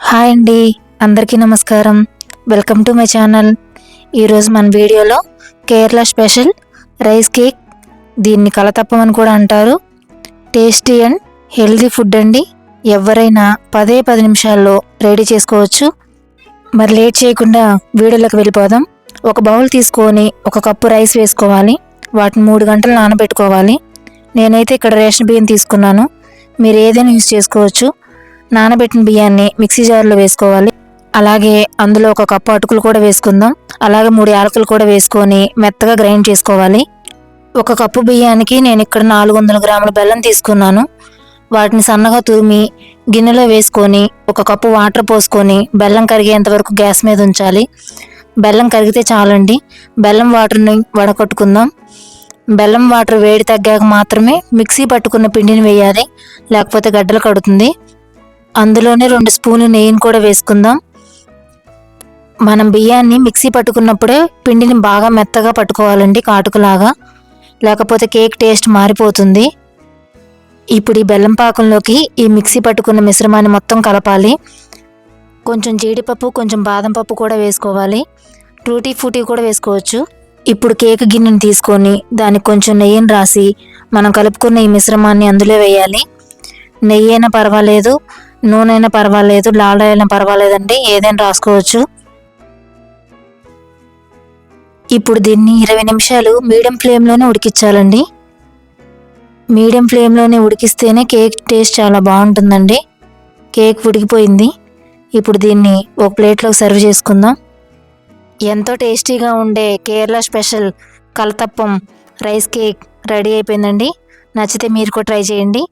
Hi అండి, అందరికీ నమస్కారం. Welcome to my channel. ఈరోజు మన వీడియోలో కేరళ స్పెషల్ రైస్ కేక్, దీన్ని కలతప్పం అని కూడా అంటారు. టేస్టీ అండ్ హెల్తీ ఫుడ్ అండి. ఎవరైనా 10 నిమిషాల్లో రెడీ చేసుకోవచ్చు. మరి లేట్ చేయకుండా వీడియోలోకి వెళ్ళిపోదాం. ఒక బౌల్ తీసుకొని 1 కప్పు రైస్ వేసుకోవాలి. వాటిని 3 గంటలు నానబెట్టుకోవాలి. నేనైతే ఇక్కడ రేషన్ బియ్యం తీసుకున్నాను. మీరు ఏదైనా యూజ్ చేసుకోవచ్చు. నానబెట్టిన బియ్యాన్ని మిక్సీ జార్లో వేసుకోవాలి. అలాగే అందులో 1 కప్పు అటుకులు కూడా వేసుకుందాం. అలాగే 3 యాలకులు కూడా వేసుకొని మెత్తగా గ్రైండ్ చేసుకోవాలి. 1 కప్పు బియ్యానికి నేను ఇక్కడ 400 గ్రాముల బెల్లం తీసుకున్నాను. వాటిని సన్నగా తురిమి గిన్నెలో వేసుకొని 1 కప్పు వాటర్ పోసుకొని బెల్లం కరిగేంత వరకు గ్యాస్ మీద ఉంచాలి. బెల్లం కరిగితే చాలండి. బెల్లం వాటర్ని వడకట్టుకుందాం. బెల్లం వాటర్ వేడి తగ్గాక మాత్రమే మిక్సీ పట్టుకున్న పిండిని వేయాలి, లేకపోతే గడ్డలు కడుతుంది. అందులోనే 2 స్పూన్లు నెయ్యిని కూడా వేసుకుందాం. మనం బియ్యాన్ని మిక్సీ పట్టుకున్నప్పుడే పిండిని బాగా మెత్తగా పట్టుకోవాలండి, కాటుకులాగా, లేకపోతే కేక్ టేస్ట్ మారిపోతుంది. ఇప్పుడు ఈ బెల్లం పాకంలోకి ఈ మిక్సీ పట్టుకున్న మిశ్రమాన్ని మొత్తం కలపాలి. కొంచెం జీడిపప్పు, కొంచెం బాదం పప్పు కూడా వేసుకోవాలి. టూటీ ఫ్రూటీ కూడా వేసుకోవచ్చు. ఇప్పుడు కేక్ గిన్నెని తీసుకొని దానికి కొంచెం నెయ్యిని రాసి మనం కలుపుకున్న ఈ మిశ్రమాన్ని అందులో వేయాలి. నెయ్యి అయినా పర్వాలేదు, నూనె అయినా పర్వాలేదు, లాల్ అయినా పర్వాలేదండి, ఏదైనా రాసుకోవచ్చు. ఇప్పుడు దీన్ని 20 నిమిషాలు మీడియం ఫ్లేమ్లోనే ఉడికించాలండి. మీడియం ఫ్లేమ్లోనే ఉడికిస్తేనే కేక్ టేస్ట్ చాలా బాగుంటుందండి. కేక్ ఉడికిపోయింది. ఇప్పుడు దీన్ని ఒక ప్లేట్లోకి సర్వ్ చేసుకుందాం. ఎంతో టేస్టీగా ఉండే Kerala special kalathappam rice cake ready అయిపోయిందండి. నచ్చితే మీరు కూడా ట్రై చేయండి.